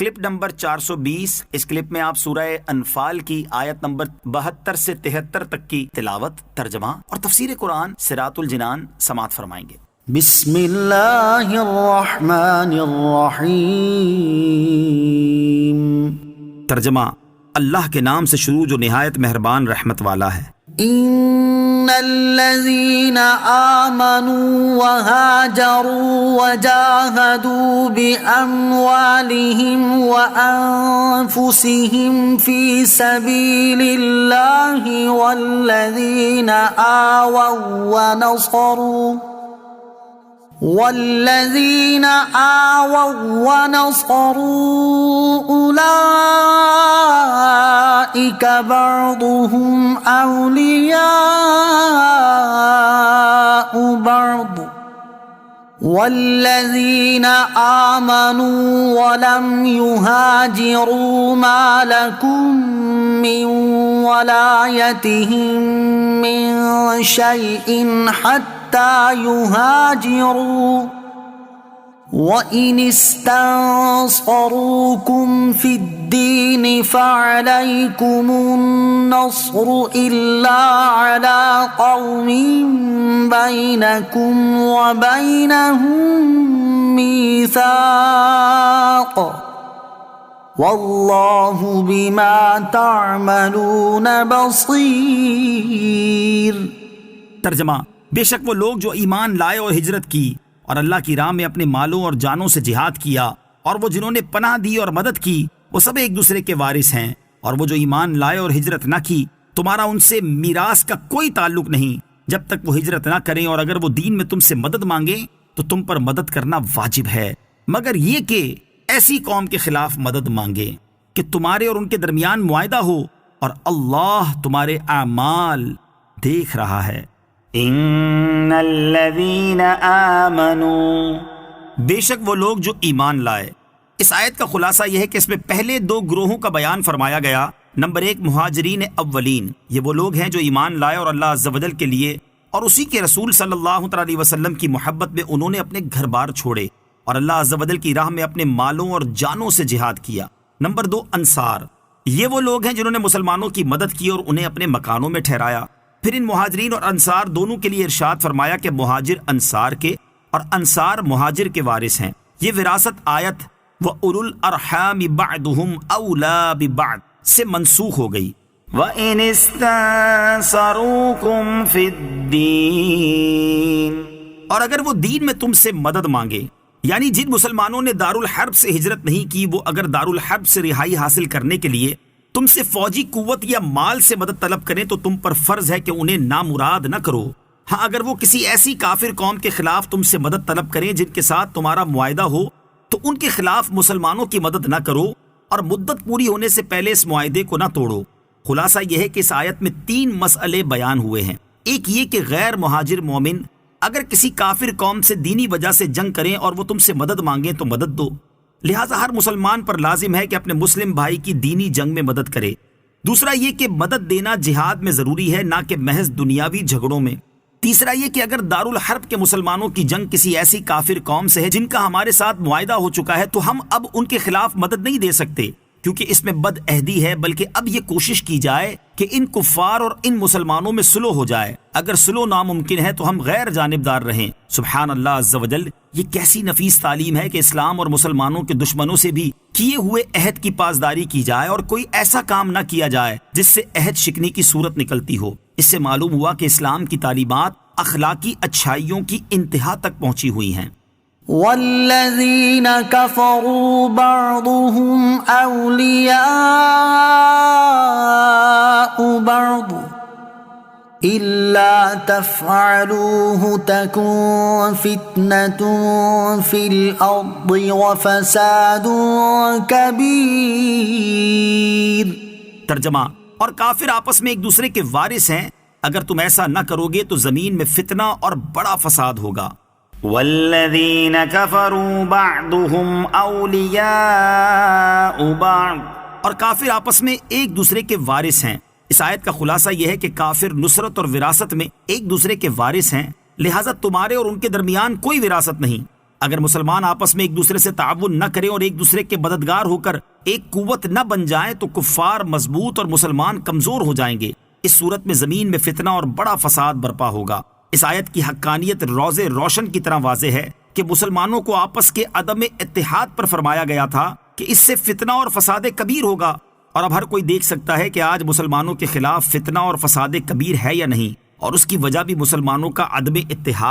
Clip number 420۔ اس clip میں آپ سورہ انفال کی آیت نمبر 72 سے 73 تک کی تلاوت، ترجمہ اور تفسیر قرآن صراط الجنان سماعت فرمائیں گے۔ بسم اللہ الرحمن الرحیم۔ ترجمہ، اللہ کے نام سے شروع جو نہایت مہربان رحمت والا ہے۔ ان الذین آمنوا وہاجروا وجاہدوا باموالہم وانفسہم فی سبیل اللہ والذین آووا ونصروا أولئك بعضهم أولياء بعض والذين آمنوا ولم يهاجروا ما لكم من ولايتهم من شيء حتى يهاجروا وَإِنِ اسْتَنصَرُوكُمْ فِي الدِّينِ فَعَلَيْكُمُ النَّصْرُ إِلَّا عَلَىٰ قَوْمٍ بَيْنَكُمْ وَبَيْنَهُم مِّيثَاقٌ وَاللَّهُ بِمَا تَعْمَلُونَ بَصِيرٌ۔ ترجمہ، بے شک وہ لوگ جو ایمان لائے اور ہجرت کی اور اللہ کی راہ میں اپنے مالوں اور جانوں سے جہاد کیا، اور وہ جنہوں نے پناہ دی اور مدد کی، وہ سب ایک دوسرے کے وارث ہیں۔ اور وہ جو ایمان لائے اور ہجرت نہ کی، تمہارا ان سے میراث کا کوئی تعلق نہیں جب تک وہ ہجرت نہ کریں، اور اگر وہ دین میں تم سے مدد مانگیں تو تم پر مدد کرنا واجب ہے، مگر یہ کہ ایسی قوم کے خلاف مدد مانگے کہ تمہارے اور ان کے درمیان معاہدہ ہو، اور اللہ تمہارے اعمال دیکھ رہا ہے۔ ان الذین آمنوا، بے شک وہ لوگ جو ایمان لائے۔ اس آیت کا خلاصہ یہ ہے کہ اس میں پہلے دو گروہوں کا بیان فرمایا گیا۔ نمبر 1 مہاجرین اولین، یہ وہ لوگ ہیں جو ایمان لائے اور اللہ عز و جل کے لیے اور اسی کے رسول صلی اللہ علیہ وسلم کی محبت میں انہوں نے اپنے گھر بار چھوڑے اور اللہ عز و جل کی راہ میں اپنے مالوں اور جانوں سے جہاد کیا۔ نمبر 2 انصار، یہ وہ لوگ ہیں جنہوں نے مسلمانوں کی مدد کی اور انہیں اپنے مکانوں میں ٹھہرایا۔ پھر ان مہاجرین اور انصار دونوں کے لیے ارشاد فرمایا کہ مہاجر انصار کے اور انصار مہاجر کے وارث ہیں۔ یہ وراثت آیت وَأُولُو الْأَرْحَامِ بَعْضُهُمْ أَوْلَىٰ بِبَعْضٍ سے منسوخ ہو گئی۔ وَإِنِ اسْتَنصَرُوكُمْ فِي الدِّينِ، اور اگر وہ دین میں تم سے مدد مانگے، یعنی جن مسلمانوں نے دارالحرب سے ہجرت نہیں کی، وہ اگر دارالحرب سے رہائی حاصل کرنے کے لیے تم سے فوجی قوت یا مال سے مدد طلب کریں تو تم پر فرض ہے کہ انہیں نامراد نہ کرو۔ ہاں، اگر وہ کسی ایسی کافر قوم کے خلاف تم سے مدد طلب کریں جن کے ساتھ تمہارا معاہدہ ہو تو ان کے خلاف مسلمانوں کی مدد نہ کرو، اور مدت پوری ہونے سے پہلے اس معاہدے کو نہ توڑو۔ خلاصہ یہ ہے کہ اس آیت میں 3 مسئلے بیان ہوئے ہیں۔ ایک یہ کہ غیر مہاجر مومن اگر کسی کافر قوم سے دینی وجہ سے جنگ کریں اور وہ تم سے مدد مانگیں تو مدد دو، لہٰذا ہر مسلمان پر لازم ہے کہ اپنے مسلم بھائی کی دینی جنگ میں مدد کرے۔ دوسرا یہ کہ مدد دینا جہاد میں ضروری ہے، نہ کہ محض دنیاوی جھگڑوں میں۔ تیسرا یہ کہ اگر دارالحرب کے مسلمانوں کی جنگ کسی ایسی کافر قوم سے ہے جن کا ہمارے ساتھ معاہدہ ہو چکا ہے تو ہم اب ان کے خلاف مدد نہیں دے سکتے، کیونکہ اس میں بد عہدی ہے، بلکہ اب یہ کوشش کی جائے کہ ان کفار اور ان مسلمانوں میں صلح ہو جائے۔ اگر صلح ناممکن ہے تو ہم غیر جانبدار رہیں۔ سبحان اللہ عز و جل، یہ کیسی نفیس تعلیم ہے کہ اسلام اور مسلمانوں کے دشمنوں سے بھی کیے ہوئے عہد کی پاسداری کی جائے اور کوئی ایسا کام نہ کیا جائے جس سے عہد شکنی کی صورت نکلتی ہو۔ اس سے معلوم ہوا کہ اسلام کی تعلیمات اخلاقی اچھائیوں کی انتہا تک پہنچی ہوئی ہیں۔ والذین کفروا بعضهم اولیاء بعض الا تفعلوه تکن فتنة فی الارض وفساد کبیر۔ ترجمہ، اور کافر آپس میں ایک دوسرے کے وارث ہیں، اگر تم ایسا نہ کرو گے تو زمین میں فتنہ اور بڑا فساد ہوگا۔ والذین کفروا بعضهم اولیاء بعض، اور کافر آپس میں ایک دوسرے کے وارث ہیں۔ اس آیت کا خلاصہ یہ ہے کہ کافر نصرت اور وراثت میں ایک دوسرے کے وارث ہیں، لہٰذا تمہارے اور ان کے درمیان کوئی وراثت نہیں۔ اگر مسلمان آپس میں ایک دوسرے سے تعاون نہ کریں اور ایک دوسرے کے مددگار ہو کر ایک قوت نہ بن جائیں تو کفار مضبوط اور مسلمان کمزور ہو جائیں گے۔ اس صورت میں زمین میں فتنہ اور بڑا فساد برپا ہوگا۔ اس آیت کی حقانیت روز روشن کی طرح واضح ہے کہ مسلمانوں کو آپس کے عدم اتحاد پر فرمایا گیا تھا کہ اس سے فتنہ اور فساد کبیر ہوگا، اور اب ہر کوئی دیکھ سکتا ہے کہ آج مسلمانوں کے خلاف فتنہ اور فساد کبیر ہے یا نہیں، اور اس کی وجہ بھی مسلمانوں کا عدم اتحاد